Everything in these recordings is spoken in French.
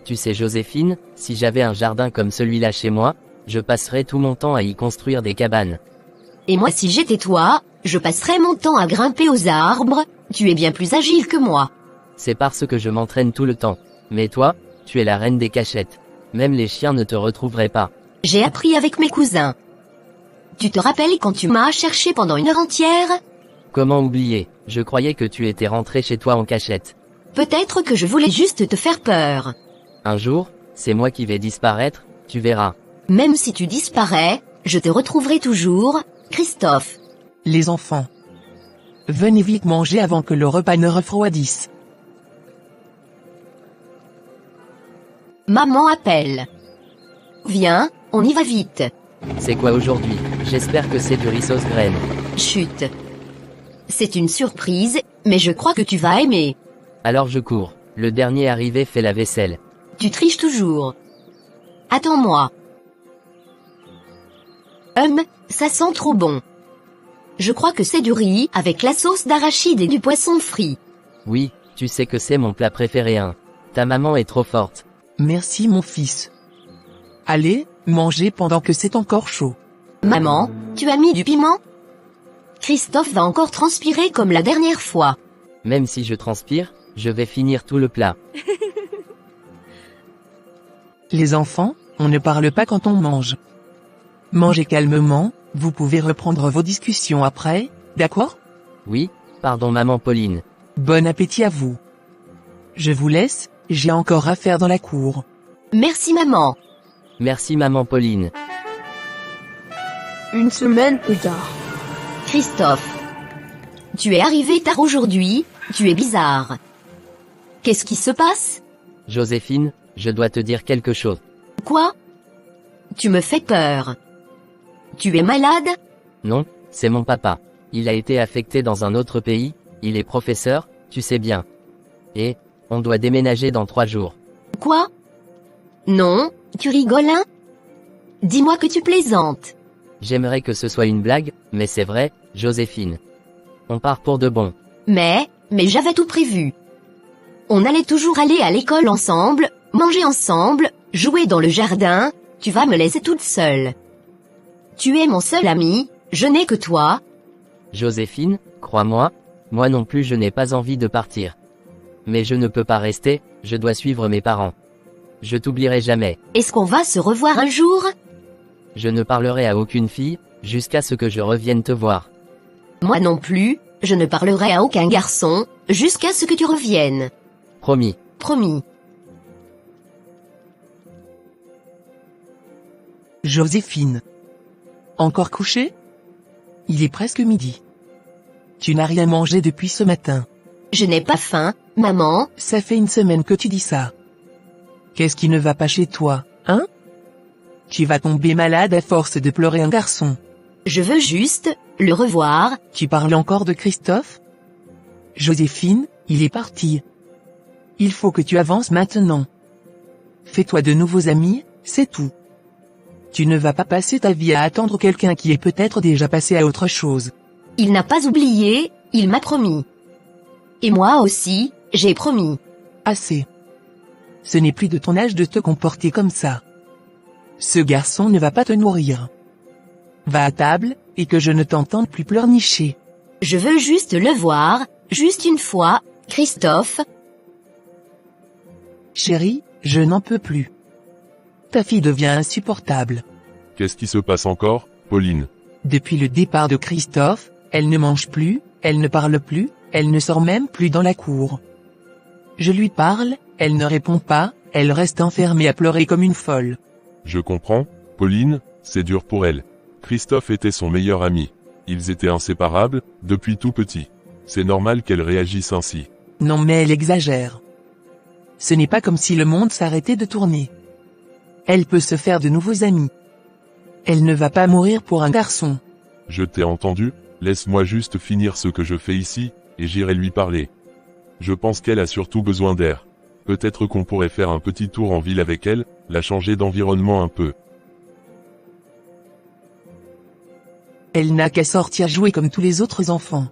Tu sais Joséphine, si j'avais un jardin comme celui-là chez moi, je passerais tout mon temps à y construire des cabanes. Et moi si j'étais toi, je passerais mon temps à grimper aux arbres, tu es bien plus agile que moi. C'est parce que je m'entraîne tout le temps. Mais toi, tu es la reine des cachettes. Même les chiens ne te retrouveraient pas. J'ai appris avec mes cousins. Tu te rappelles quand tu m'as cherché pendant une heure entière? Comment oublier? Je croyais que tu étais rentré chez toi en cachette. Peut-être que je voulais juste te faire peur. Un jour, c'est moi qui vais disparaître, tu verras. Même si tu disparais, je te retrouverai toujours, Christophe. Les enfants. Venez vite manger avant que le repas ne refroidisse. Maman appelle. Viens, on y va vite. C'est quoi aujourd'hui? J'espère que c'est du riz sauce graine. Chut. C'est une surprise, mais je crois que tu vas aimer. Alors je cours. Le dernier arrivé fait la vaisselle. Tu triches toujours. Attends-moi. Ça sent trop bon. Je crois que c'est du riz avec la sauce d'arachide et du poisson frit. Oui, tu sais que c'est mon plat préféré hein. Ta maman est trop forte. Merci mon fils. Allez, mangez pendant que c'est encore chaud. Maman, tu as mis du piment? Christophe va encore transpirer comme la dernière fois. Même si je transpire, je vais finir tout le plat. Les enfants, on ne parle pas quand on mange. Mangez calmement, vous pouvez reprendre vos discussions après, d'accord? Oui, pardon maman Pauline. Bon appétit à vous. Je vous laisse, j'ai encore affaire dans la cour. Merci maman. Merci maman Pauline. Une semaine plus tard. Christophe. Tu es arrivé tard aujourd'hui, tu es bizarre. Qu'est-ce qui se passe? Joséphine, je dois te dire quelque chose. Quoi? Tu me fais peur. Tu es malade? Non, c'est mon papa. Il a été affecté dans un autre pays, il est professeur, tu sais bien. Et, on doit déménager dans 3 jours. Quoi? Non, tu rigoles hein? Dis-moi que tu plaisantes. J'aimerais que ce soit une blague, mais c'est vrai, Joséphine. On part pour de bon. Mais j'avais tout prévu. On allait toujours aller à l'école ensemble, manger ensemble, jouer dans le jardin, tu vas me laisser toute seule. Tu es mon seul ami, je n'ai que toi. Joséphine, crois-moi, moi non plus je n'ai pas envie de partir. Mais je ne peux pas rester, je dois suivre mes parents. Je t'oublierai jamais. Est-ce qu'on va se revoir un jour? Je ne parlerai à aucune fille, jusqu'à ce que je revienne te voir. Moi non plus, je ne parlerai à aucun garçon, jusqu'à ce que tu reviennes. Promis. Promis. Joséphine. Encore couché? Il est presque midi. Tu n'as rien mangé depuis ce matin. Je n'ai pas faim, maman. Ça fait une semaine que tu dis ça. Qu'est-ce qui ne va pas chez toi, hein? Tu vas tomber malade à force de pleurer un garçon. Je veux juste le revoir. Tu parles encore de Christophe? Joséphine, il est parti. Il faut que tu avances maintenant. Fais-toi de nouveaux amis, c'est tout. Tu ne vas pas passer ta vie à attendre quelqu'un qui est peut-être déjà passé à autre chose. Il n'a pas oublié, il m'a promis. Et moi aussi, j'ai promis. Assez. Ce n'est plus de ton âge de te comporter comme ça. Ce garçon ne va pas te nourrir. Va à table, et que je ne t'entende plus pleurnicher. Je veux juste le voir, juste une fois, Christophe. Chérie, je n'en peux plus. Ta fille devient insupportable. Qu'est-ce qui se passe encore, Pauline? Depuis le départ de Christophe, elle ne mange plus, elle ne parle plus, elle ne sort même plus dans la cour. Je lui parle, elle ne répond pas, elle reste enfermée à pleurer comme une folle. Je comprends, Pauline, c'est dur pour elle. Christophe était son meilleur ami. Ils étaient inséparables, depuis tout petit. C'est normal qu'elle réagisse ainsi. Non mais elle exagère. Ce n'est pas comme si le monde s'arrêtait de tourner. Elle peut se faire de nouveaux amis. Elle ne va pas mourir pour un garçon. Je t'ai entendu, laisse-moi juste finir ce que je fais ici, et j'irai lui parler. Je pense qu'elle a surtout besoin d'air. Peut-être qu'on pourrait faire un petit tour en ville avec elle, la changer d'environnement un peu. Elle n'a qu'à sortir jouer comme tous les autres enfants.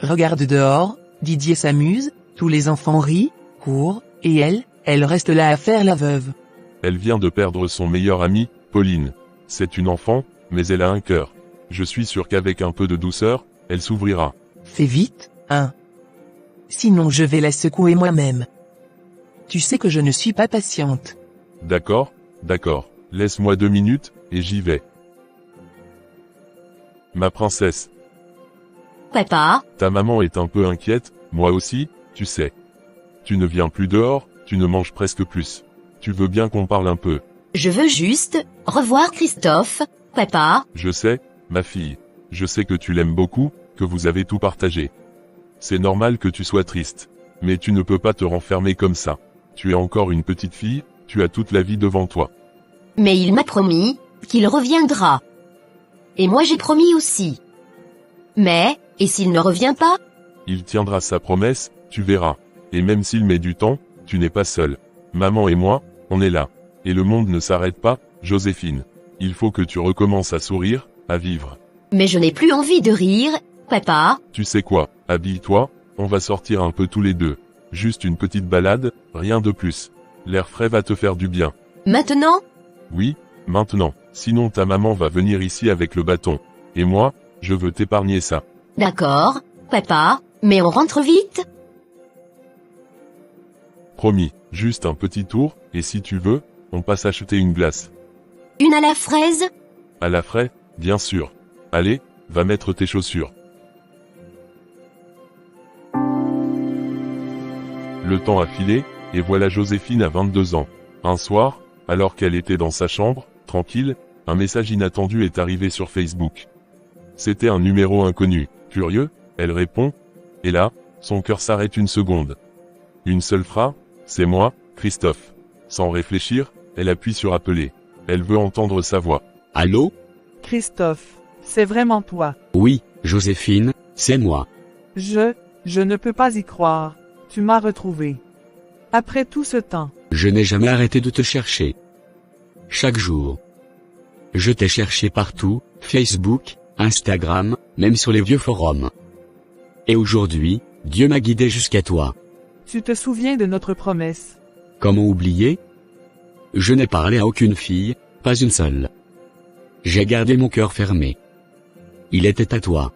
Regarde dehors, Didier s'amuse, tous les enfants rient, courent, et Elle reste là à faire la veuve. Elle vient de perdre son meilleur ami, Pauline. C'est une enfant, mais elle a un cœur. Je suis sûr qu'avec un peu de douceur, elle s'ouvrira. Fais vite, hein. Sinon je vais la secouer moi-même. Tu sais que je ne suis pas patiente. D'accord, d'accord. Laisse-moi 2 minutes, et j'y vais. Ma princesse, Papa, ta maman est un peu inquiète, moi aussi, tu sais. Tu ne viens plus dehors, tu ne manges presque plus. Tu veux bien qu'on parle un peu? je veux juste revoir Christophe, papa. Je sais, ma fille. Je sais que tu l'aimes beaucoup, que vous avez tout partagé. C'est normal que tu sois triste. Mais tu ne peux pas te renfermer comme ça. Tu es encore une petite fille, tu as toute la vie devant toi. Mais il m'a promis qu'il reviendra. Et moi j'ai promis aussi. Mais, et s'il ne revient pas? Il tiendra sa promesse, tu verras. Et même s'il met du temps, tu n'es pas seul. Maman et moi, on est là. Et le monde ne s'arrête pas, Joséphine. Il faut que tu recommences à sourire, à vivre. Mais je n'ai plus envie de rire, papa. Tu sais quoi, habille-toi, on va sortir un peu tous les deux. Juste une petite balade, rien de plus. L'air frais va te faire du bien. Maintenant? Oui, maintenant. Sinon ta maman va venir ici avec le bâton. Et moi, je veux t'épargner ça. D'accord, papa, mais on rentre vite? Promis, juste un petit tour, et si tu veux, on passe acheter une glace. Une à la fraise? À la fraise, bien sûr. Allez, va mettre tes chaussures. Le temps a filé, et voilà Joséphine à 22 ans. Un soir, alors qu'elle était dans sa chambre, tranquille, un message inattendu est arrivé sur Facebook. C'était un numéro inconnu. Curieux, elle répond. Et là, son cœur s'arrête une seconde. Une seule phrase, c'est moi, Christophe. Sans réfléchir, elle appuie sur appeler. Elle veut entendre sa voix. Allô? Christophe, c'est vraiment toi. Oui, Joséphine, c'est moi. Je ne peux pas y croire. Tu m'as retrouvé. Après tout ce temps. Je n'ai jamais arrêté de te chercher. Chaque jour. Je t'ai cherché partout, Facebook, Instagram, même sur les vieux forums. Et aujourd'hui, Dieu m'a guidé jusqu'à toi. Tu te souviens de notre promesse? Comment oublier? Je n'ai parlé à aucune fille, pas une seule. J'ai gardé mon cœur fermé. Il était à toi.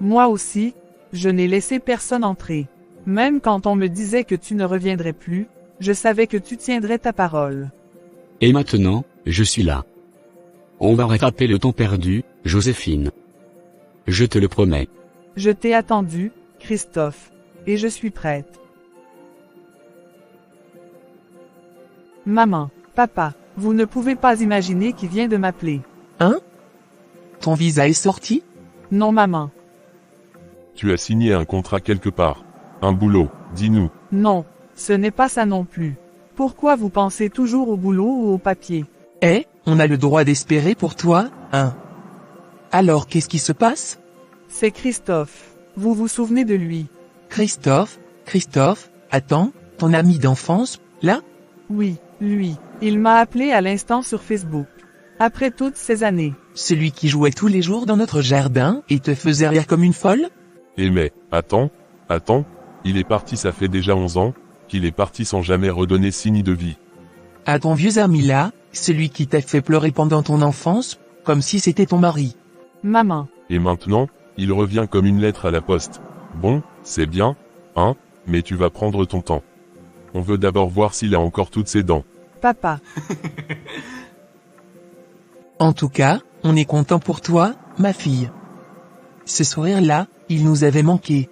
Moi aussi, je n'ai laissé personne entrer. Même quand on me disait que tu ne reviendrais plus, je savais que tu tiendrais ta parole. Et maintenant, je suis là. On va rattraper le temps perdu, Joséphine. Je te le promets. Je t'ai attendu, Christophe. Et je suis prête. Maman, papa, vous ne pouvez pas imaginer qui vient de m'appeler. Hein? Ton visa est sorti? Non maman. Tu as signé un contrat quelque part. Un boulot, dis-nous. Non, ce n'est pas ça non plus. Pourquoi vous pensez toujours au boulot ou au papier? Eh, on a le droit d'espérer pour toi, hein? Alors qu'est-ce qui se passe? C'est Christophe. Vous vous souvenez de lui? Christophe, attends, ton ami d'enfance, là? Oui, lui. Il m'a appelé à l'instant sur Facebook. Après toutes ces années. Celui qui jouait tous les jours dans notre jardin et te faisait rire comme une folle? Eh mais, attends, il est parti ça fait déjà 11 ans, qu'il est parti sans jamais redonner signe de vie. À ton vieux ami là, celui qui t'a fait pleurer pendant ton enfance, comme si c'était ton mari. Maman. Et maintenant, il revient comme une lettre à la poste. Bon, c'est bien, hein, mais tu vas prendre ton temps. On veut d'abord voir s'il a encore toutes ses dents. Papa. En tout cas, on est content pour toi, ma fille. Ce sourire-là, il nous avait manqué.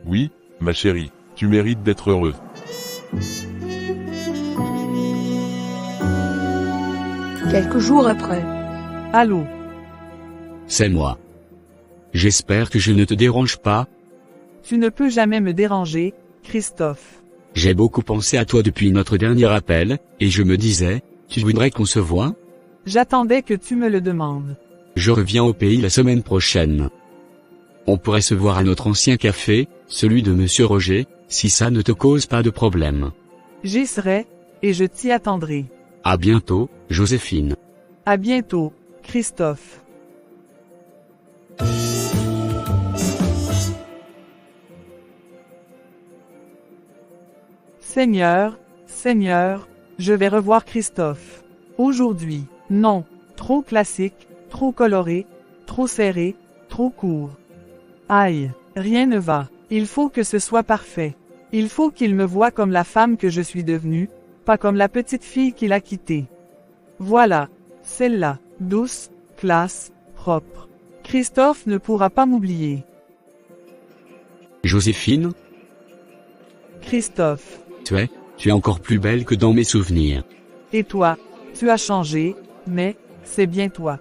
Oui, ma chérie, tu mérites d'être heureux. Quelques jours après. Allô? C'est moi. J'espère que je ne te dérange pas. Tu ne peux jamais me déranger, Christophe. J'ai beaucoup pensé à toi depuis notre dernier appel, et je me disais, tu voudrais qu'on se voie? J'attendais que tu me le demandes. Je reviens au pays la semaine prochaine. On pourrait se voir à notre ancien café, celui de Monsieur Roger, si ça ne te cause pas de problème. J'y serai, et je t'y attendrai. À bientôt, Joséphine. À bientôt, Christophe. Seigneur, Seigneur, je vais revoir Christophe. Aujourd'hui, non, trop classique, trop coloré, trop serré, trop court. Aïe, rien ne va. Il faut que ce soit parfait. Il faut qu'il me voie comme la femme que je suis devenue, pas comme la petite fille qu'il a quittée. Voilà, celle-là, douce, classe, propre. Christophe ne pourra pas m'oublier. Joséphine, Christophe. tu es encore plus belle que dans mes souvenirs. Et toi, tu as changé, mais, c'est bien toi.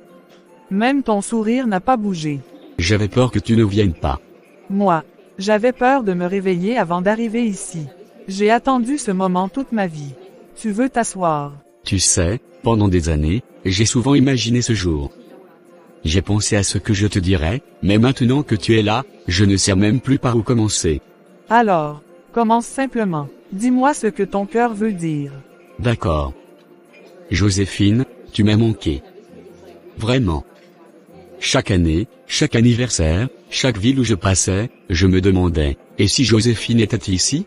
Même ton sourire n'a pas bougé. J'avais peur que tu ne viennes pas. Moi, j'avais peur de me réveiller avant d'arriver ici. J'ai attendu ce moment toute ma vie. Tu veux t'asseoir? Tu sais, pendant des années, j'ai souvent imaginé ce jour. J'ai pensé à ce que je te dirais, mais maintenant que tu es là, je ne sais même plus par où commencer. Alors, commence simplement. Dis-moi ce que ton cœur veut dire. D'accord. Joséphine, tu m'as manqué. Vraiment. Chaque année, chaque anniversaire, chaque ville où je passais, je me demandais, et si Joséphine était ici?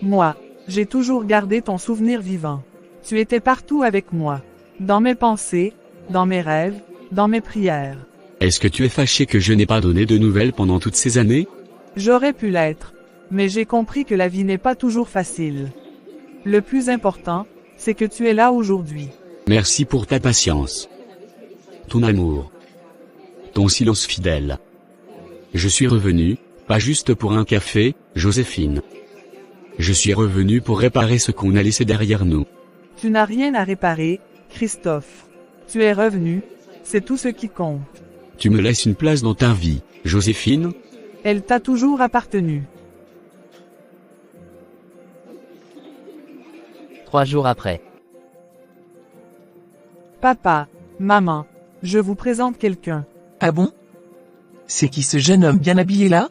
Moi, j'ai toujours gardé ton souvenir vivant. Tu étais partout avec moi. Dans mes pensées, dans mes rêves, dans mes prières. Est-ce que tu es fâché que je n'ai pas donné de nouvelles pendant toutes ces années? J'aurais pu l'être. Mais j'ai compris que la vie n'est pas toujours facile. Le plus important, c'est que tu es là aujourd'hui. Merci pour ta patience. Ton amour. Ton silence fidèle. Je suis revenu, pas juste pour un café, Joséphine. Je suis revenu pour réparer ce qu'on a laissé derrière nous. Tu n'as rien à réparer, Christophe. Tu es revenu, c'est tout ce qui compte. Tu me laisses une place dans ta vie, Joséphine? Elle t'a toujours appartenu. 3 jours après. Papa, maman, je vous présente quelqu'un. Ah bon? C'est qui ce jeune homme bien habillé là?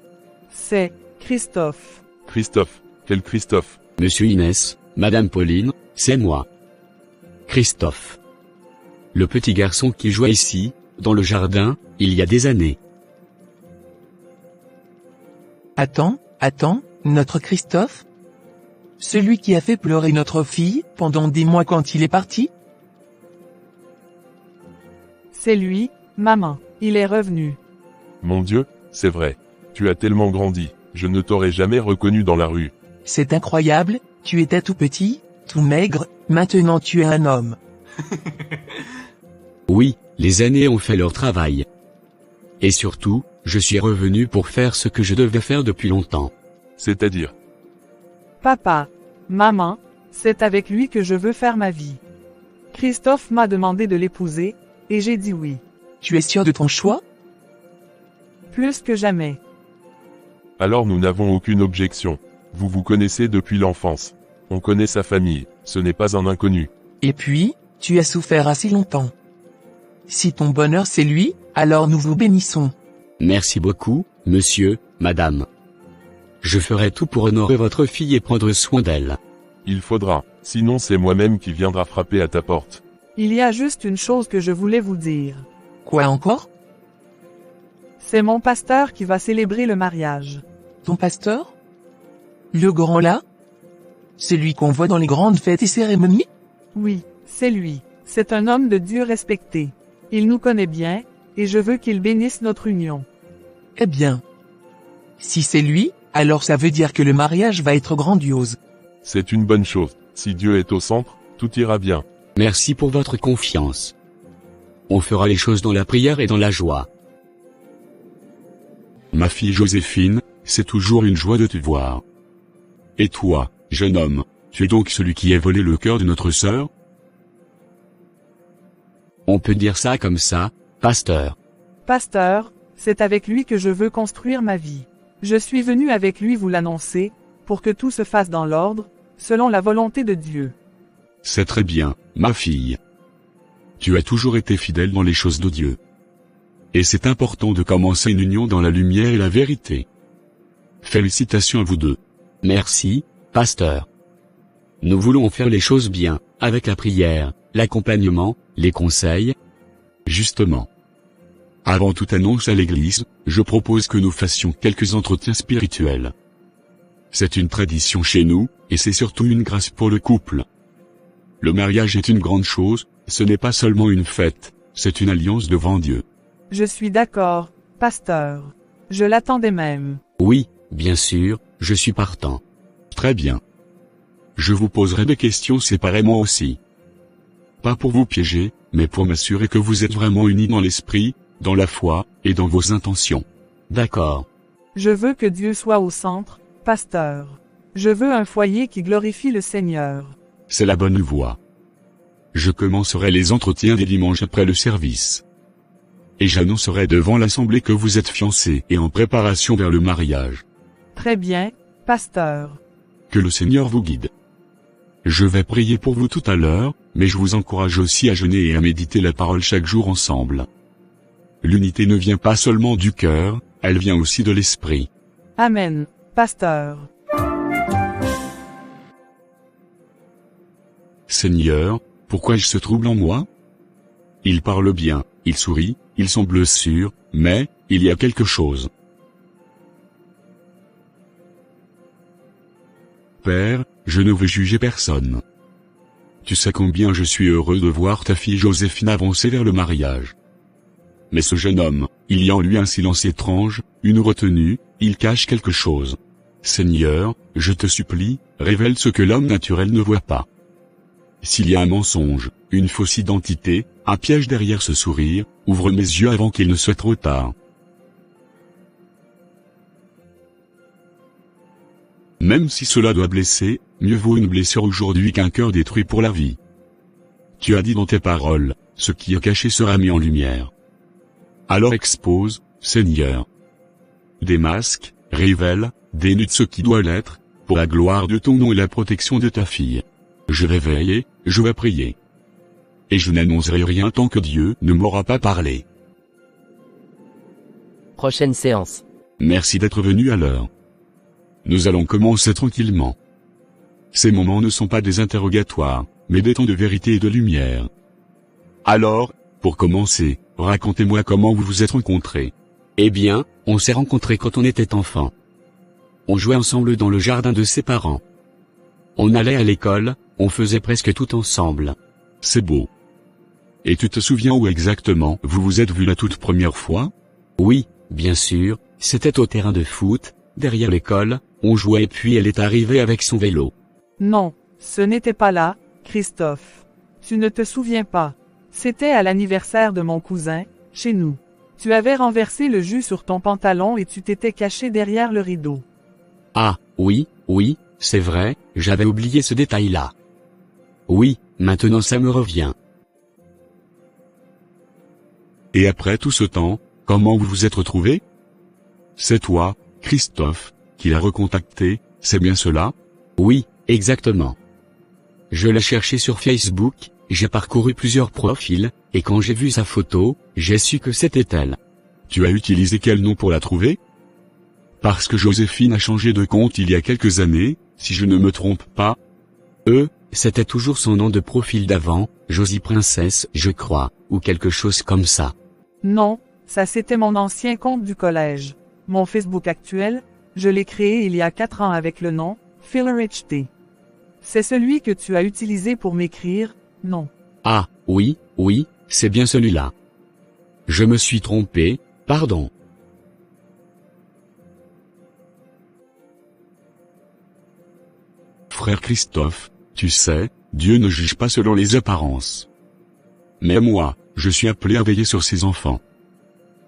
C'est Christophe. Christophe, quel Christophe? Monsieur Inès, Madame Pauline, c'est moi. Christophe. Le petit garçon qui jouait ici, dans le jardin, il y a des années. Attends, notre Christophe? Celui qui a fait pleurer notre fille, pendant des mois quand il est parti? C'est lui, maman. Il est revenu. Mon Dieu, c'est vrai. Tu as tellement grandi, je ne t'aurais jamais reconnu dans la rue. C'est incroyable, tu étais tout petit, tout maigre, maintenant tu es un homme. Oui, les années ont fait leur travail. Et surtout, je suis revenu pour faire ce que je devais faire depuis longtemps. C'est-à-dire? Papa, maman, c'est avec lui que je veux faire ma vie. Christophe m'a demandé de l'épouser, et j'ai dit oui. Tu es sûr de ton choix? Plus que jamais. Alors nous n'avons aucune objection. Vous vous connaissez depuis l'enfance. On connaît sa famille, ce n'est pas un inconnu. Et puis, tu as souffert assez longtemps. Si ton bonheur c'est lui, alors nous vous bénissons. Merci beaucoup, monsieur, madame. Je ferai tout pour honorer votre fille et prendre soin d'elle. Il faudra, sinon c'est moi-même qui viendra frapper à ta porte. Il y a juste une chose que je voulais vous dire. Quoi encore? C'est mon pasteur qui va célébrer le mariage. Ton pasteur? Le grand là? Celui qu'on voit dans les grandes fêtes et cérémonies? Oui, c'est lui. C'est un homme de Dieu respecté. Il nous connaît bien, et je veux qu'il bénisse notre union. Eh bien. Si c'est lui, alors ça veut dire que le mariage va être grandiose. C'est une bonne chose. Si Dieu est au centre, tout ira bien. Merci pour votre confiance. On fera les choses dans la prière et dans la joie. Ma fille Joséphine, c'est toujours une joie de te voir. Et toi, jeune homme, tu es donc celui qui a volé le cœur de notre sœur? On peut dire ça comme ça, pasteur. Pasteur, c'est avec lui que je veux construire ma vie. Je suis venu avec lui vous l'annoncer, pour que tout se fasse dans l'ordre, selon la volonté de Dieu. C'est très bien, ma fille. Tu as toujours été fidèle dans les choses de Dieu. Et c'est important de commencer une union dans la lumière et la vérité. Félicitations à vous deux. Merci, pasteur. Nous voulons faire les choses bien, avec la prière, l'accompagnement, les conseils. Justement. Avant toute annonce à l'église, je propose que nous fassions quelques entretiens spirituels. C'est une tradition chez nous, et c'est surtout une grâce pour le couple. Le mariage est une grande chose, ce n'est pas seulement une fête, c'est une alliance devant Dieu. Je suis d'accord, pasteur. Je l'attendais même. Oui, bien sûr, je suis partant. Très bien. Je vous poserai des questions séparément aussi. Pas pour vous piéger, mais pour m'assurer que vous êtes vraiment unis dans l'esprit, dans la foi, et dans vos intentions. D'accord. Je veux que Dieu soit au centre, pasteur. Je veux un foyer qui glorifie le Seigneur. C'est la bonne voie. Je commencerai les entretiens des dimanches après le service. Et j'annoncerai devant l'assemblée que vous êtes fiancés et en préparation vers le mariage. Très bien, pasteur. Que le Seigneur vous guide. Je vais prier pour vous tout à l'heure, mais je vous encourage aussi à jeûner et à méditer la parole chaque jour ensemble. L'unité ne vient pas seulement du cœur, elle vient aussi de l'esprit. Amen, pasteur. Seigneur, pourquoi ai-je ce trouble en moi? Il parle bien, il sourit, il semble sûr, mais, il y a quelque chose. Père, je ne veux juger personne. Tu sais combien je suis heureux de voir ta fille Joséphine avancer vers le mariage. Mais ce jeune homme, il y a en lui un silence étrange, une retenue, il cache quelque chose. Seigneur, je te supplie, révèle ce que l'homme naturel ne voit pas. S'il y a un mensonge, une fausse identité, un piège derrière ce sourire, ouvre mes yeux avant qu'il ne soit trop tard. Même si cela doit blesser, mieux vaut une blessure aujourd'hui qu'un cœur détruit pour la vie. Tu as dit dans tes paroles, ce qui est caché sera mis en lumière. Alors expose, Seigneur. Démasque, révèle, dénude ce qui doit l'être, pour la gloire de ton nom et la protection de ta fille. Je vais veiller, je vais prier. Et je n'annoncerai rien tant que Dieu ne m'aura pas parlé. Prochaine séance. Merci d'être venu à l'heure. Nous allons commencer tranquillement. Ces moments ne sont pas des interrogatoires, mais des temps de vérité et de lumière. Alors, pour commencer, racontez-moi comment vous vous êtes rencontrés. Eh bien, on s'est rencontrés quand on était enfant. On jouait ensemble dans le jardin de ses parents. On allait à l'école, on faisait presque tout ensemble. C'est beau. Et tu te souviens où exactement vous vous êtes vus la toute première fois? Oui, bien sûr, c'était au terrain de foot, derrière l'école, on jouait et puis elle est arrivée avec son vélo. Non, ce n'était pas là, Christophe. Tu ne te souviens pas. C'était à l'anniversaire de mon cousin, chez nous. Tu avais renversé le jus sur ton pantalon et tu t'étais caché derrière le rideau. Ah, oui, c'est vrai, j'avais oublié ce détail-là. Oui, maintenant ça me revient. Et après tout ce temps, comment vous vous êtes retrouvés? C'est toi, Christophe, qui l'a recontacté, c'est bien cela? Oui, exactement. Je l'ai cherché sur Facebook, j'ai parcouru plusieurs profils, et quand j'ai vu sa photo, j'ai su que c'était elle. Tu as utilisé quel nom pour la trouver? Parce que Joséphine a changé de compte il y a quelques années, si je ne me trompe pas. C'était toujours son nom de profil d'avant, Josie Princesse, je crois, ou quelque chose comme ça. Non, ça c'était mon ancien compte du collège. Mon Facebook actuel, je l'ai créé il y a 4 ans avec le nom, FillerHD. C'est celui que tu as utilisé pour m'écrire, non? Ah, oui, c'est bien celui-là. Je me suis trompé, pardon. Frère Christophe, tu sais, Dieu ne juge pas selon les apparences. Mais moi, je suis appelé à veiller sur ses enfants.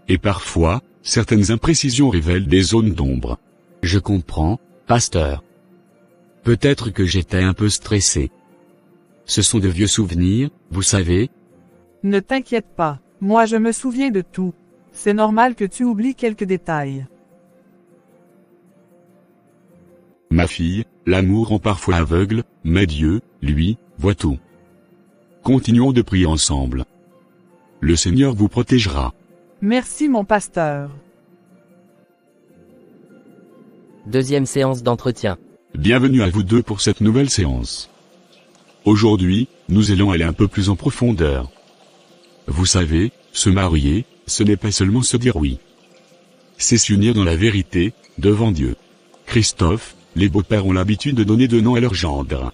Et parfois, certaines imprécisions révèlent des zones d'ombre. Je comprends, pasteur. Peut-être que j'étais un peu stressé. Ce sont de vieux souvenirs, vous savez. Ne t'inquiète pas, moi je me souviens de tout. C'est normal que tu oublies quelques détails. Ma fille, l'amour rend parfois aveugle, mais Dieu, lui, voit tout. Continuons de prier ensemble. Le Seigneur vous protégera. Merci mon pasteur. Deuxième séance d'entretien. Bienvenue à vous deux pour cette nouvelle séance. Aujourd'hui, nous allons aller un peu plus en profondeur. Vous savez, se marier, ce n'est pas seulement se dire oui. C'est s'unir dans la vérité, devant Dieu. Christophe, Les beaux-pères ont l'habitude de donner de noms à leurs gendres.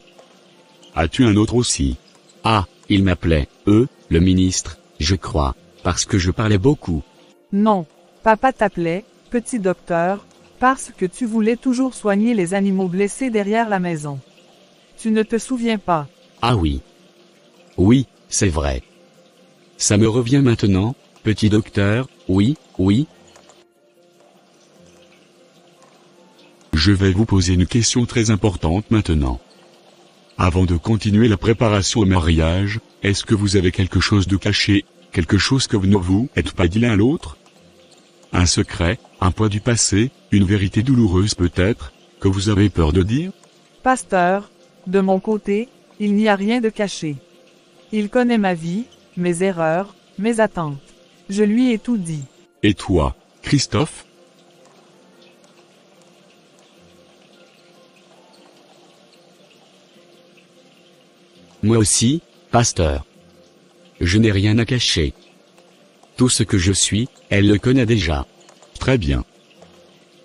As-tu un autre aussi? Ah, il m'appelait, le ministre, je crois, parce que je parlais beaucoup. Non, papa t'appelait, petit docteur, parce que tu voulais toujours soigner les animaux blessés derrière la maison. Tu ne te souviens pas? Ah oui. Oui, c'est vrai. Ça me revient maintenant, petit docteur, oui. Je vais vous poser une question très importante maintenant. Avant de continuer la préparation au mariage, est-ce que vous avez quelque chose de caché, quelque chose que vous ne vous êtes pas dit l'un à l'autre? Un secret, un poids du passé, une vérité douloureuse peut-être, que vous avez peur de dire? Pasteur, de mon côté, il n'y a rien de caché. Il connaît ma vie, mes erreurs, mes attentes. Je lui ai tout dit. Et toi, Christophe? Moi aussi, pasteur. Je n'ai rien à cacher. Tout ce que je suis, elle le connaît déjà. Très bien.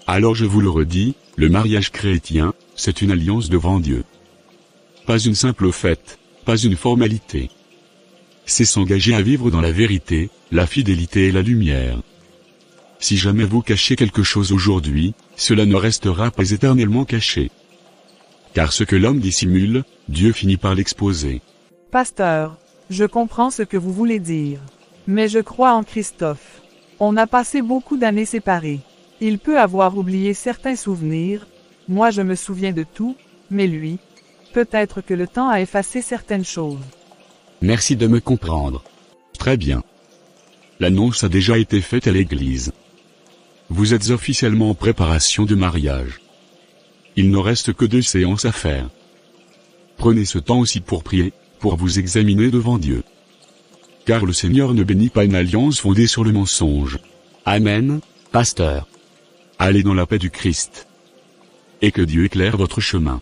Alors je vous le redis, le mariage chrétien, c'est une alliance devant Dieu. Pas une simple fête, pas une formalité. C'est s'engager à vivre dans la vérité, la fidélité et la lumière. Si jamais vous cachez quelque chose aujourd'hui, cela ne restera pas éternellement caché. Car ce que l'homme dissimule, Dieu finit par l'exposer. Pasteur, je comprends ce que vous voulez dire. Mais je crois en Christophe. On a passé beaucoup d'années séparés. Il peut avoir oublié certains souvenirs. Moi je me souviens de tout, mais lui, peut-être que le temps a effacé certaines choses. Merci de me comprendre. Très bien. L'annonce a déjà été faite à l'église. Vous êtes officiellement en préparation de mariage. Il ne reste que 2 séances à faire. Prenez ce temps aussi pour prier, pour vous examiner devant Dieu. Car le Seigneur ne bénit pas une alliance fondée sur le mensonge. Amen, pasteur. Allez dans la paix du Christ. Et que Dieu éclaire votre chemin.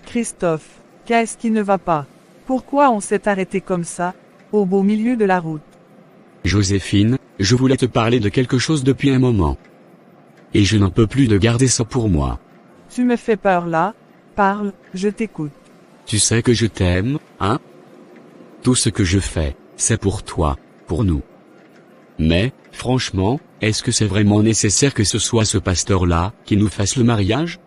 Christophe, qu'est-ce qui ne va pas? Pourquoi on s'est arrêté comme ça, au beau milieu de la route? Joséphine, je voulais te parler de quelque chose depuis un moment. Et je n'en peux plus de garder ça pour moi. Tu me fais peur là, parle, je t'écoute. Tu sais que je t'aime, hein? Tout ce que je fais, c'est pour toi, pour nous. Mais, franchement, est-ce que c'est vraiment nécessaire que ce soit ce pasteur-là qui nous fasse le mariage?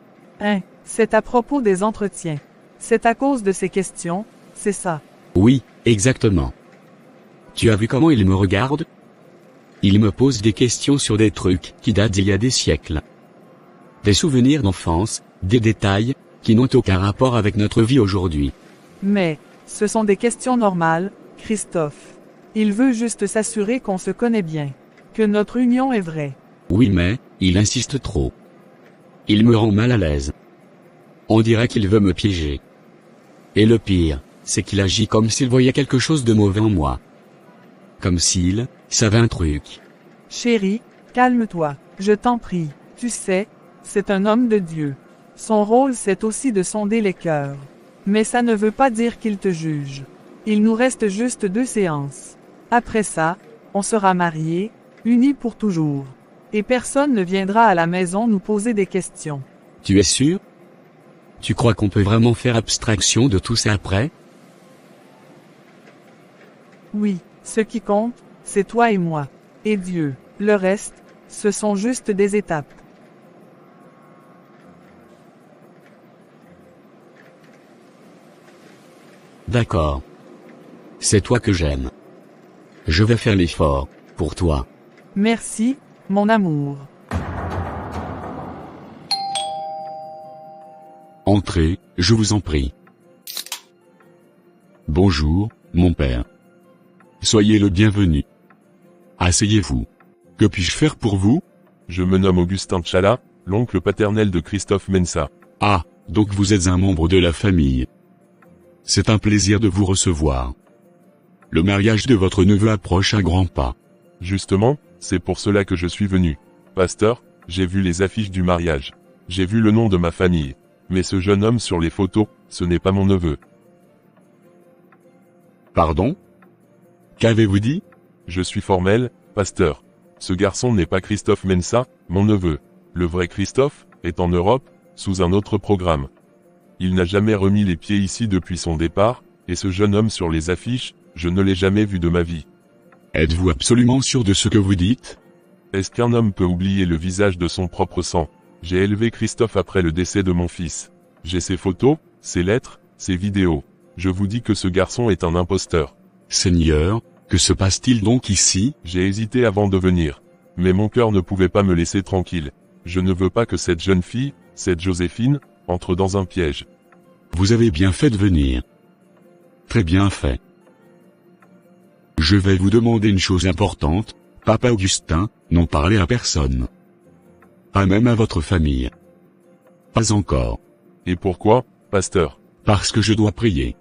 C'est à propos des entretiens. C'est à cause de ces questions, c'est ça. Oui, exactement. Tu as vu comment il me regarde? Il me pose des questions sur des trucs qui datent d'il y a des siècles. Des souvenirs d'enfance, des détails, qui n'ont aucun rapport avec notre vie aujourd'hui. Mais, ce sont des questions normales, Christophe. Il veut juste s'assurer qu'on se connaît bien. Que notre union est vraie. Oui mais, il insiste trop. Il me rend mal à l'aise. On dirait qu'il veut me piéger. Et le pire, c'est qu'il agit comme s'il voyait quelque chose de mauvais en moi. Comme s'il savait un truc. Chérie, calme-toi, je t'en prie. Tu sais, c'est un homme de Dieu. Son rôle c'est aussi de sonder les cœurs. Mais ça ne veut pas dire qu'il te juge. Il nous reste juste 2 séances. Après ça, on sera mariés, unis pour toujours. Et personne ne viendra à la maison nous poser des questions. Tu es sûr? Tu crois qu'on peut vraiment faire abstraction de tout ça après? Oui, ce qui compte, c'est toi et moi. Et Dieu. Le reste, ce sont juste des étapes. D'accord. C'est toi que j'aime. Je vais faire l'effort, pour toi. Merci, mon amour. Entrez, je vous en prie. Bonjour, mon père. Soyez le bienvenu. Asseyez-vous. Que puis-je faire pour vous? Je me nomme Augustin Tchala, l'oncle paternel de Christophe Mensa. Ah, donc vous êtes un membre de la famille. C'est un plaisir de vous recevoir. Le mariage de votre neveu approche à grands pas. Justement, c'est pour cela que je suis venu. Pasteur, j'ai vu les affiches du mariage. J'ai vu le nom de ma famille. Mais ce jeune homme sur les photos, ce n'est pas mon neveu. Pardon? Qu'avez-vous dit? Je suis formel, pasteur. Ce garçon n'est pas Christophe Mensa, mon neveu. Le vrai Christophe est en Europe, sous un autre programme. Il n'a jamais remis les pieds ici depuis son départ, et ce jeune homme sur les affiches, je ne l'ai jamais vu de ma vie. Êtes-vous absolument sûr de ce que vous dites? Est-ce qu'un homme peut oublier le visage de son propre sang? J'ai élevé Christophe après le décès de mon fils. J'ai ses photos, ses lettres, ses vidéos. Je vous dis que ce garçon est un imposteur. Seigneur, que se passe-t-il donc ici? J'ai hésité avant de venir. Mais mon cœur ne pouvait pas me laisser tranquille. Je ne veux pas que cette jeune fille, cette Joséphine, entre dans un piège. Vous avez bien fait de venir. Très bien fait. Je vais vous demander une chose importante, Papa Augustin, n'en parlez à personne. Pas même à votre famille. Pas encore. Et pourquoi, pasteur? Parce que je dois prier.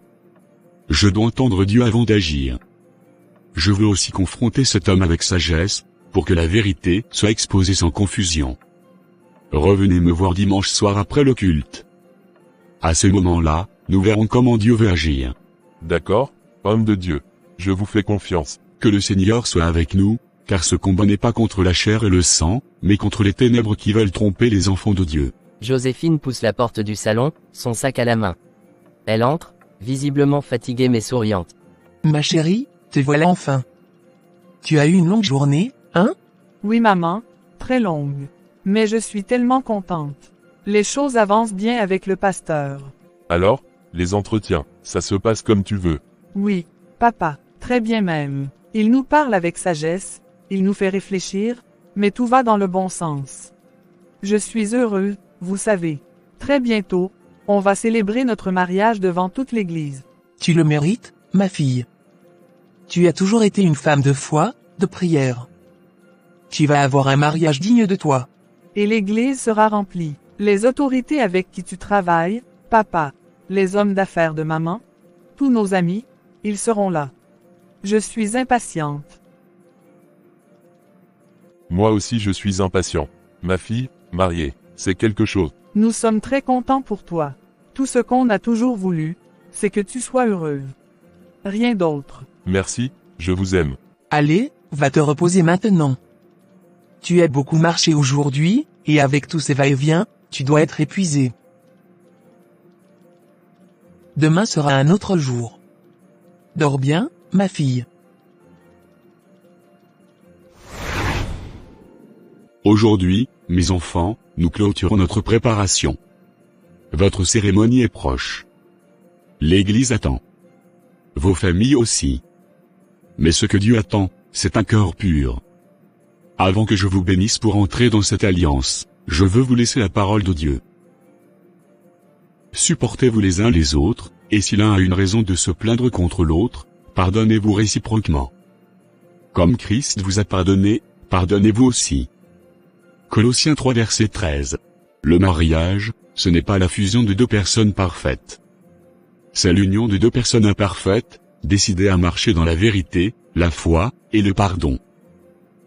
Je dois entendre Dieu avant d'agir. Je veux aussi confronter cet homme avec sagesse, pour que la vérité soit exposée sans confusion. Revenez me voir dimanche soir après le culte. À ce moment-là, nous verrons comment Dieu veut agir. D'accord, homme de Dieu. Je vous fais confiance. Que le Seigneur soit avec nous, car ce combat n'est pas contre la chair et le sang, mais contre les ténèbres qui veulent tromper les enfants de Dieu. Joséphine pousse la porte du salon, son sac à la main. Elle entre, visiblement fatiguée mais souriante. Ma chérie, te voilà enfin. Tu as eu une longue journée, hein? Oui maman, très longue. Mais je suis tellement contente. Les choses avancent bien avec le pasteur. Alors, les entretiens, ça se passe comme tu veux. Oui, papa, très bien même. Il nous parle avec sagesse, il nous fait réfléchir, mais tout va dans le bon sens. Je suis heureux, vous savez. Très bientôt, on va célébrer notre mariage devant toute l'église. Tu le mérites, ma fille. Tu as toujours été une femme de foi, de prière. Tu vas avoir un mariage digne de toi. Et l'église sera remplie. Les autorités avec qui tu travailles, papa, les hommes d'affaires de maman, tous nos amis, ils seront là. Je suis impatiente. Moi aussi je suis impatient. Ma fille, mariée, c'est quelque chose. Nous sommes très contents pour toi. Tout ce qu'on a toujours voulu, c'est que tu sois heureuse. Rien d'autre. Merci, je vous aime. Allez, va te reposer maintenant. Tu as beaucoup marché aujourd'hui, et avec tous ces va-et-vient, tu dois être épuisé. Demain sera un autre jour. Dors bien, ma fille. Aujourd'hui, mes enfants, nous clôturons notre préparation. Votre cérémonie est proche. L'Église attend. Vos familles aussi. Mais ce que Dieu attend, c'est un cœur pur. Avant que je vous bénisse pour entrer dans cette alliance, je veux vous laisser la parole de Dieu. Supportez-vous les uns les autres, et si l'un a une raison de se plaindre contre l'autre, pardonnez-vous réciproquement. Comme Christ vous a pardonné, pardonnez-vous aussi. Colossiens 3 verset 13. Le mariage, ce n'est pas la fusion de deux personnes parfaites. C'est l'union de deux personnes imparfaites, décidées à marcher dans la vérité, la foi, et le pardon.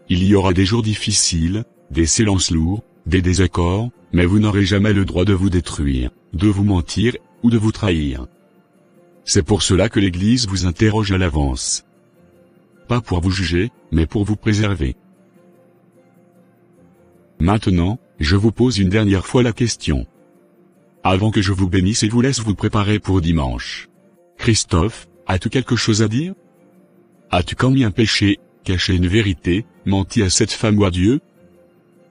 Il y aura des jours difficiles, des silences lourds, des désaccords, mais vous n'aurez jamais le droit de vous détruire, de vous mentir, ou de vous trahir. C'est pour cela que l'Église vous interroge à l'avance. Pas pour vous juger, mais pour vous préserver. Maintenant, je vous pose une dernière fois la question. Avant que je vous bénisse et vous laisse vous préparer pour dimanche. Christophe, as-tu quelque chose à dire? As-tu commis un péché, caché une vérité, menti à cette femme ou à Dieu?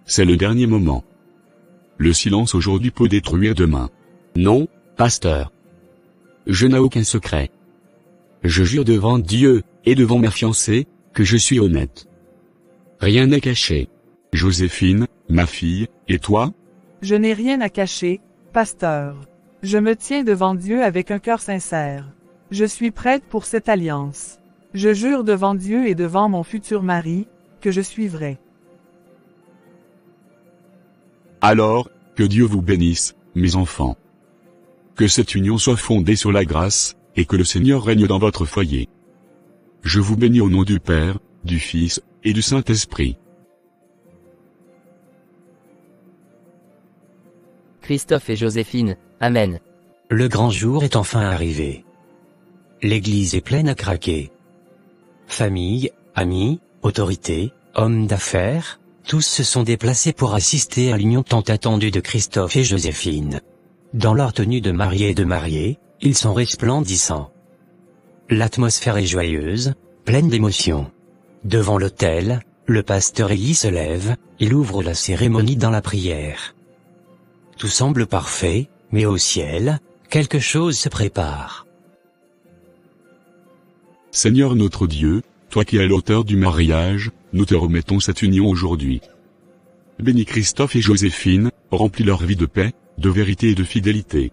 C'est le dernier moment. Le silence aujourd'hui peut détruire demain. Non, pasteur. Je n'ai aucun secret. Je jure devant Dieu, et devant ma fiancée, que je suis honnête. Rien n'est caché. Joséphine, ma fille, et toi? Je n'ai rien à cacher, pasteur. Je me tiens devant Dieu avec un cœur sincère. Je suis prête pour cette alliance. Je jure devant Dieu et devant mon futur mari, que je suivrai. Alors, que Dieu vous bénisse, mes enfants. Que cette union soit fondée sur la grâce, et que le Seigneur règne dans votre foyer. Je vous bénis au nom du Père, du Fils, et du Saint-Esprit. Christophe et Joséphine, Amen. Le grand jour est enfin arrivé. L'église est pleine à craquer. Famille, amis, autorités, hommes d'affaires, tous se sont déplacés pour assister à l'union tant attendue de Christophe et Joséphine. Dans leur tenue de mariés et de mariés, ils sont resplendissants. L'atmosphère est joyeuse, pleine d'émotions. Devant l'autel, le pasteur Élie se lève, il ouvre la cérémonie dans la prière. Tout semble parfait, mais au ciel, quelque chose se prépare. Seigneur notre Dieu, toi qui es l'auteur du mariage, nous te remettons cette union aujourd'hui. Bénis Christophe et Joséphine, remplis leur vie de paix, de vérité et de fidélité.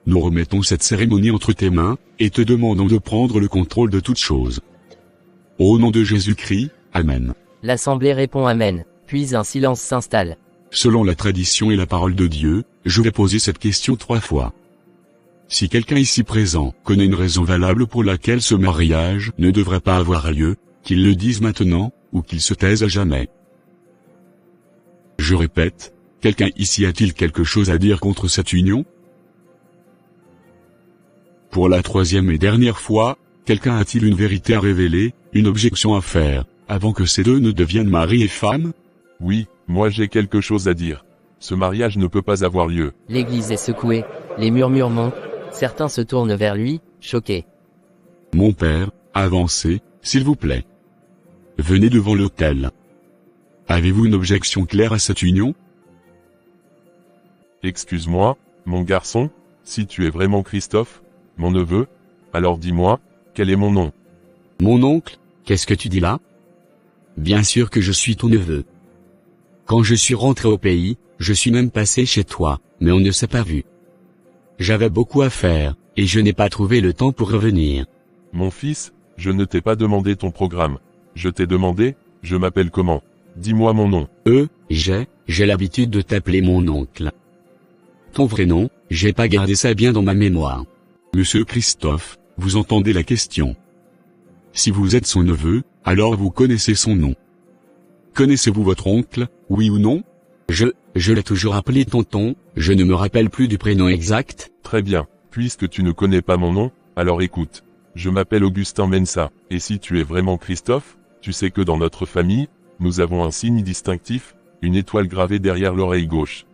Nous remettons cette cérémonie entre tes mains, et te demandons de prendre le contrôle de toutes choses. Au nom de Jésus-Christ, Amen. L'assemblée répond Amen, puis un silence s'installe. Selon la tradition et la parole de Dieu, je vais poser cette question 3 fois. Si quelqu'un ici présent connaît une raison valable pour laquelle ce mariage ne devrait pas avoir lieu, qu'il le dise maintenant, ou qu'il se taise à jamais. Je répète, quelqu'un ici a-t-il quelque chose à dire contre cette union? Pour la 3e et dernière fois, quelqu'un a-t-il une vérité à révéler, une objection à faire, avant que ces deux ne deviennent mari et femme? Oui, moi j'ai quelque chose à dire. Ce mariage ne peut pas avoir lieu. L'église est secouée, les murmures montent, certains se tournent vers lui, choqués. Mon père, avancez, s'il vous plaît. Venez devant l'autel. Avez-vous une objection claire à cette union? Excuse-moi, mon garçon, si tu es vraiment Christophe, mon neveu, alors dis-moi, quel est mon nom? Mon oncle, qu'est-ce que tu dis là? Bien sûr que je suis ton neveu. Quand je suis rentré au pays, je suis même passé chez toi, mais on ne s'est pas vu. J'avais beaucoup à faire, et je n'ai pas trouvé le temps pour revenir. Mon fils, je ne t'ai pas demandé ton programme. Je t'ai demandé, je m'appelle comment? Dis-moi mon nom. J'ai l'habitude de t'appeler mon oncle. Ton vrai nom, j'ai pas gardé ça bien dans ma mémoire. Monsieur Christophe, vous entendez la question. Si vous êtes son neveu, alors vous connaissez son nom. Connaissez-vous votre oncle, oui ou non? Je l'ai toujours appelé tonton, je ne me rappelle plus du prénom exact. Très bien, puisque tu ne connais pas mon nom, alors écoute. Je m'appelle Augustin Mensa, et si tu es vraiment Christophe, tu sais que dans notre famille, nous avons un signe distinctif, une étoile gravée derrière l'oreille gauche.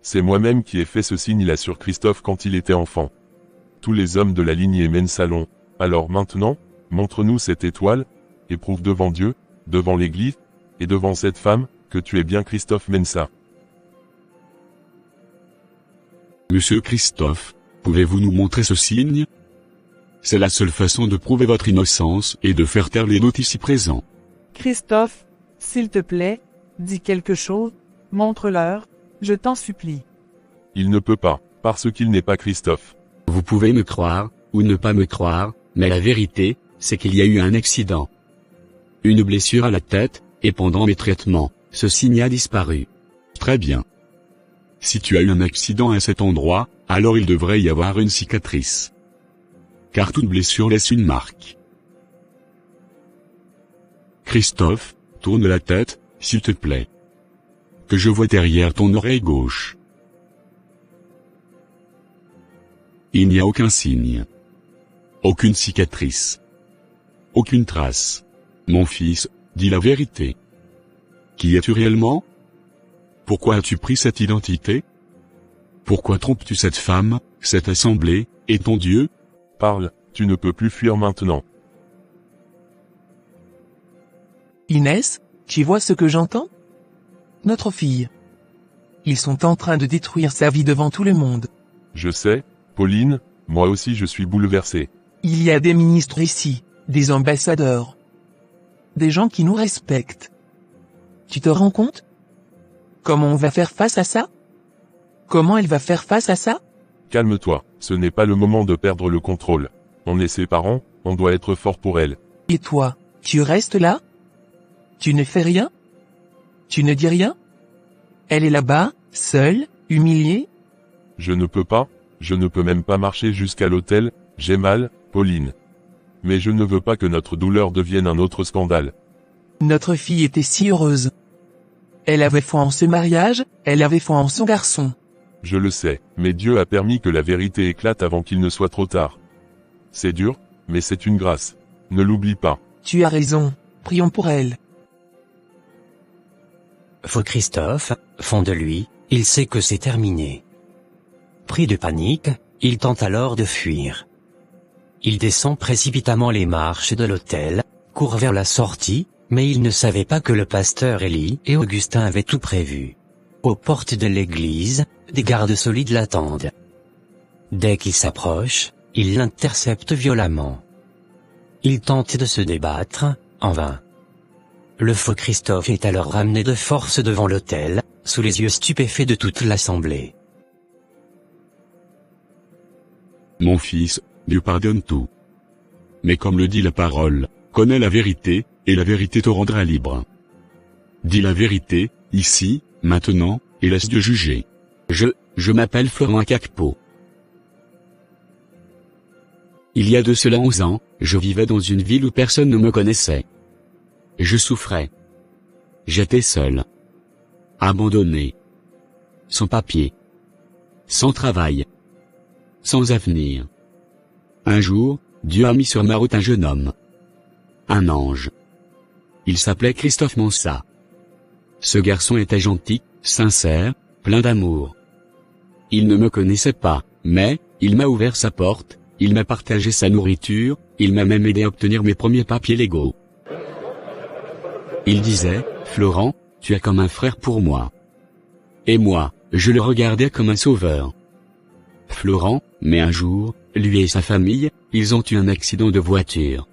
C'est moi-même qui ai fait ce signe-là sur Christophe quand il était enfant. Tous les hommes de la lignée Mensa l'ont. Alors maintenant, montre-nous cette étoile, et prouve devant Dieu, devant l'Église, et devant cette femme, que tu es bien Christophe Mensa. Monsieur Christophe, pouvez-vous nous montrer ce signe? C'est la seule façon de prouver votre innocence et de faire taire les doutes ici présents. Christophe, s'il te plaît, dis quelque chose, montre-leur, je t'en supplie. Il ne peut pas, parce qu'il n'est pas Christophe. Vous pouvez me croire, ou ne pas me croire, mais la vérité, c'est qu'il y a eu un accident. Une blessure à la tête, et pendant mes traitements, ce signe a disparu. Très bien. Si tu as eu un accident à cet endroit, alors il devrait y avoir une cicatrice. Car toute blessure laisse une marque. Christophe, tourne la tête, s'il te plaît. Que je vois derrière ton oreille gauche. Il n'y a aucun signe. Aucune cicatrice. Aucune trace. Mon fils, dis la vérité. Qui es-tu réellement? Pourquoi as-tu pris cette identité? Pourquoi trompes-tu cette femme, cette assemblée, et ton Dieu? Parle, tu ne peux plus fuir maintenant. Inès, tu vois ce que j'entends? Notre fille. Ils sont en train de détruire sa vie devant tout le monde. Je sais, Pauline, moi aussi je suis bouleversé. Il y a des ministres ici, des ambassadeurs. Des gens qui nous respectent. Tu te rends compte? Comment on va faire face à ça? Comment elle va faire face à ça? Calme-toi, ce n'est pas le moment de perdre le contrôle. On est ses parents, on doit être fort pour elle. Et toi, tu restes là? Tu ne fais rien? Tu ne dis rien? Elle est là-bas, seule, humiliée? Je ne peux pas, je ne peux même pas marcher jusqu'à l'hôtel, j'ai mal, Pauline. Mais je ne veux pas que notre douleur devienne un autre scandale. Notre fille était si heureuse. Elle avait foi en ce mariage, elle avait foi en son garçon. Je le sais, mais Dieu a permis que la vérité éclate avant qu'il ne soit trop tard. C'est dur, Mais c'est une grâce. Ne l'oublie pas. Tu as raison, prions pour elle. Faux Christophe, fond de lui, il sait que c'est terminé. Pris de panique, il tente alors de fuir. Il descend précipitamment les marches de l'hôtel, court vers la sortie, mais il ne savait pas que le pasteur Élie et Augustin avaient tout prévu. Aux portes de l'église, des gardes solides l'attendent. Dès qu'il s'approche, ils l'interceptent violemment. Il tente de se débattre, en vain. Le faux Christophe est alors ramené de force devant l'autel, sous les yeux stupéfaits de toute l'assemblée. Mon fils, Dieu pardonne tout. Mais comme le dit la parole, connais la vérité, et la vérité te rendra libre. Dis la vérité, ici, maintenant, et laisse Dieu juger. Je m'appelle Florent Cacpo. Il y a de cela 11 ans, je vivais dans une ville où personne ne me connaissait. Je souffrais. J'étais seul. Abandonné. Sans papier. Sans travail. Sans avenir. Un jour, Dieu a mis sur ma route un jeune homme. Un ange. Il s'appelait Christophe Mansa. Ce garçon était gentil, sincère, plein d'amour. Il ne me connaissait pas, mais, il m'a ouvert sa porte, il m'a partagé sa nourriture, il m'a même aidé à obtenir mes premiers papiers légaux. Il disait, Florent, tu es comme un frère pour moi. Et moi, je le regardais comme un sauveur. Florent, mais un jour, lui et sa famille, ils ont eu un accident de voiture.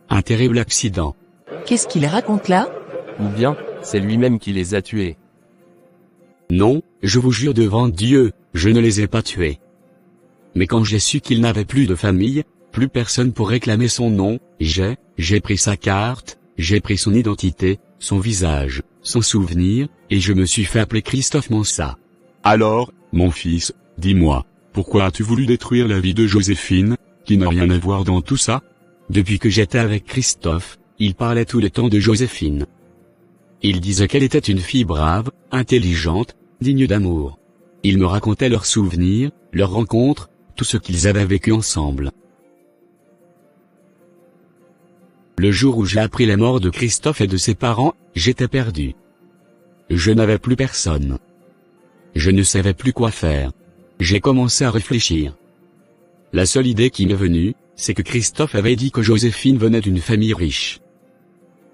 Un terrible accident. Qu'est-ce qu'il raconte là? Ou bien, c'est lui-même qui les a tués. Non, je vous jure devant Dieu, je ne les ai pas tués. Mais quand j'ai su qu'il n'avait plus de famille, plus personne pour réclamer son nom, j'ai pris sa carte, j'ai pris son identité, son visage, son souvenir, et je me suis fait appeler Christophe Mansa. Alors, mon fils, dis-moi, pourquoi as-tu voulu détruire la vie de Joséphine, qui n'a rien à voir dans tout ça? Depuis que j'étais avec Christophe, il parlait tout le temps de Joséphine. Il disait qu'elle était une fille brave, intelligente, digne d'amour. Il me racontait leurs souvenirs, leurs rencontres, tout ce qu'ils avaient vécu ensemble. Le jour où j'ai appris la mort de Christophe et de ses parents, j'étais perdu. Je n'avais plus personne. Je ne savais plus quoi faire. J'ai commencé à réfléchir. La seule idée qui m'est venue, c'est que Christophe avait dit que Joséphine venait d'une famille riche.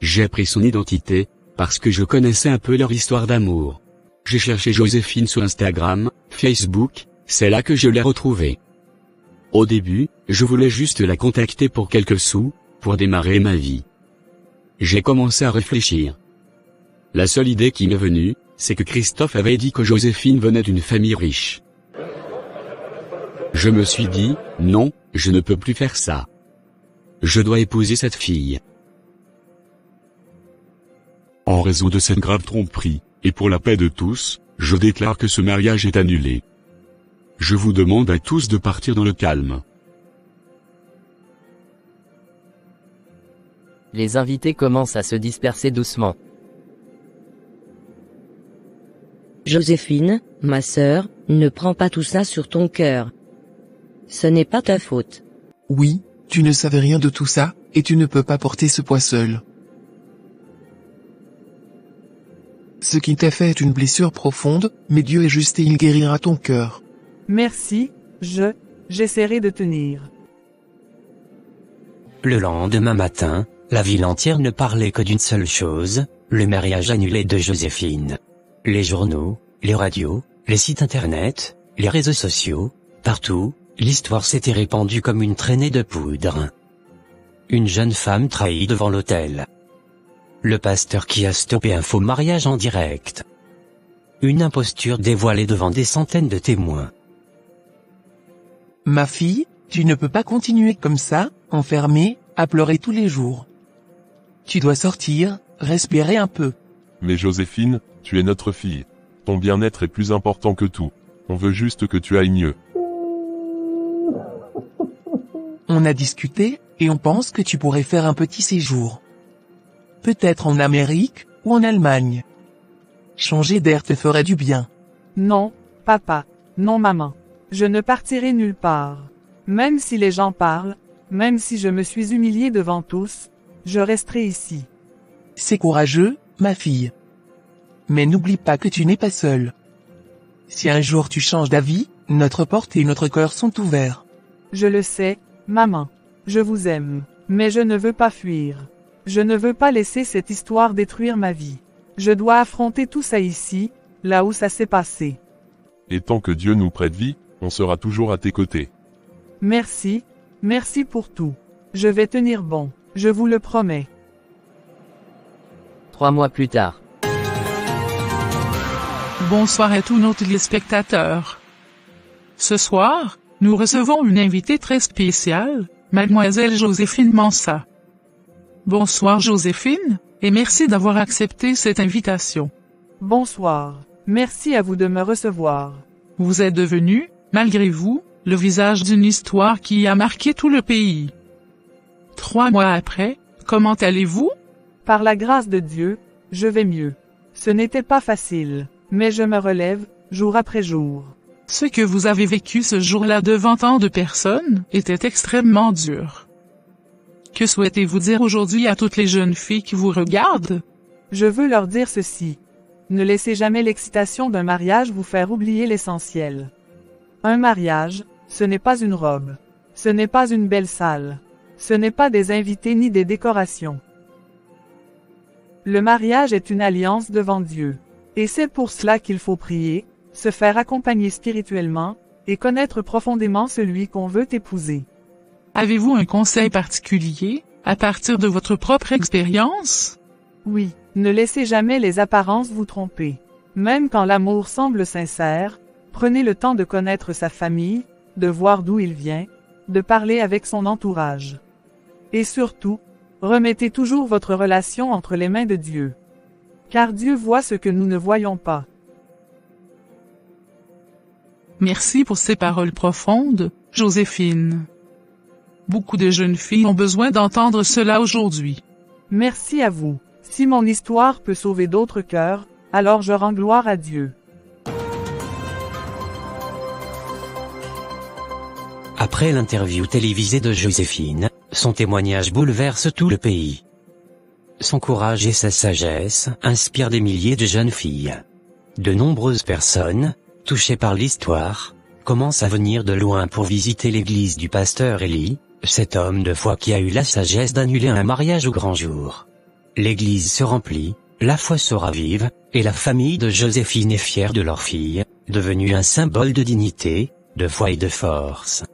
J'ai pris son identité, parce que je connaissais un peu leur histoire d'amour. J'ai cherché Joséphine sur Instagram, Facebook, c'est là que je l'ai retrouvée. Au début, je voulais juste la contacter pour quelques sous, pour démarrer ma vie. J'ai commencé à réfléchir. La seule idée qui m'est venue, c'est que Christophe avait dit que Joséphine venait d'une famille riche. Je me suis dit, non, je ne peux plus faire ça. Je dois épouser cette fille. En raison de cette grave tromperie, et pour la paix de tous, je déclare que ce mariage est annulé. Je vous demande à tous de partir dans le calme. Les invités commencent à se disperser doucement. Joséphine, ma sœur, ne prends pas tout ça sur ton cœur. Ce n'est pas ta faute. Oui, tu ne savais rien de tout ça, et tu ne peux pas porter ce poids seul. Ce qui t'a fait est une blessure profonde, mais Dieu est juste et il guérira ton cœur. Merci, j'essaierai de tenir. Le lendemain matin, la ville entière ne parlait que d'une seule chose, le mariage annulé de Joséphine. Les journaux, les radios, les sites internet, les réseaux sociaux, partout, l'histoire s'était répandue comme une traînée de poudre. Une jeune femme trahie devant l'autel. Le pasteur qui a stoppé un faux mariage en direct. Une imposture dévoilée devant des centaines de témoins. Ma fille, tu ne peux pas continuer comme ça, enfermée, à pleurer tous les jours. Tu dois sortir, respirer un peu. Mais Joséphine, tu es notre fille. Ton bien-être est plus important que tout. On veut juste que tu ailles mieux. On a discuté, et on pense que tu pourrais faire un petit séjour. Peut-être en Amérique, ou en Allemagne. Changer d'air te ferait du bien. Non, papa, non maman. Je ne partirai nulle part. Même si les gens parlent, Même si je me suis humilié devant tous, je resterai ici. C'est courageux, ma fille. Mais n'oublie pas que tu n'es pas seule. Si un jour tu changes d'avis, notre porte et notre cœur sont ouverts. Je le sais, maman. Je vous aime. Mais je ne veux pas fuir. Je ne veux pas laisser cette histoire détruire ma vie. Je dois affronter tout ça ici, là où ça s'est passé. Et tant que Dieu nous prête vie, on sera toujours à tes côtés. Merci, merci pour tout. Je vais tenir bon, je vous le promets. 3 mois plus tard. Bonsoir à tous nos téléspectateurs. Ce soir, nous recevons une invitée très spéciale, Mademoiselle Joséphine Mansa. Bonsoir Joséphine, et merci d'avoir accepté cette invitation. Bonsoir, merci à vous de me recevoir. Vous êtes devenue, malgré vous, le visage d'une histoire qui a marqué tout le pays. 3 mois après, comment allez-vous? Par la grâce de Dieu, je vais mieux. Ce n'était pas facile, mais je me relève, jour après jour. Ce que vous avez vécu ce jour-là devant tant de personnes était extrêmement dur. Que souhaitez-vous dire aujourd'hui à toutes les jeunes filles qui vous regardent? Je veux leur dire ceci. Ne laissez jamais l'excitation d'un mariage vous faire oublier l'essentiel. Un mariage, ce n'est pas une robe. Ce n'est pas une belle salle. Ce n'est pas des invités ni des décorations. Le mariage est une alliance devant Dieu. Et c'est pour cela qu'il faut prier, se faire accompagner spirituellement, et connaître profondément celui qu'on veut épouser. Avez-vous un conseil particulier, à partir de votre propre expérience? Oui, ne laissez jamais les apparences vous tromper. Même quand l'amour semble sincère, prenez le temps de connaître sa famille, de voir d'où il vient, de parler avec son entourage. Et surtout, remettez toujours votre relation entre les mains de Dieu. Car Dieu voit ce que nous ne voyons pas. Merci pour ces paroles profondes, Joséphine. Beaucoup de jeunes filles ont besoin d'entendre cela aujourd'hui. Merci à vous. Si mon histoire peut sauver d'autres cœurs, alors je rends gloire à Dieu. Après l'interview télévisée de Joséphine, son témoignage bouleverse tout le pays. Son courage et sa sagesse inspirent des milliers de jeunes filles. De nombreuses personnes, touchées par l'histoire, commencent à venir de loin pour visiter l'église du pasteur Élie, cet homme de foi qui a eu la sagesse d'annuler un mariage au grand jour. L'église se remplit, la foi se ravive, et la famille de Joséphine est fière de leur fille, devenue un symbole de dignité, de foi et de force.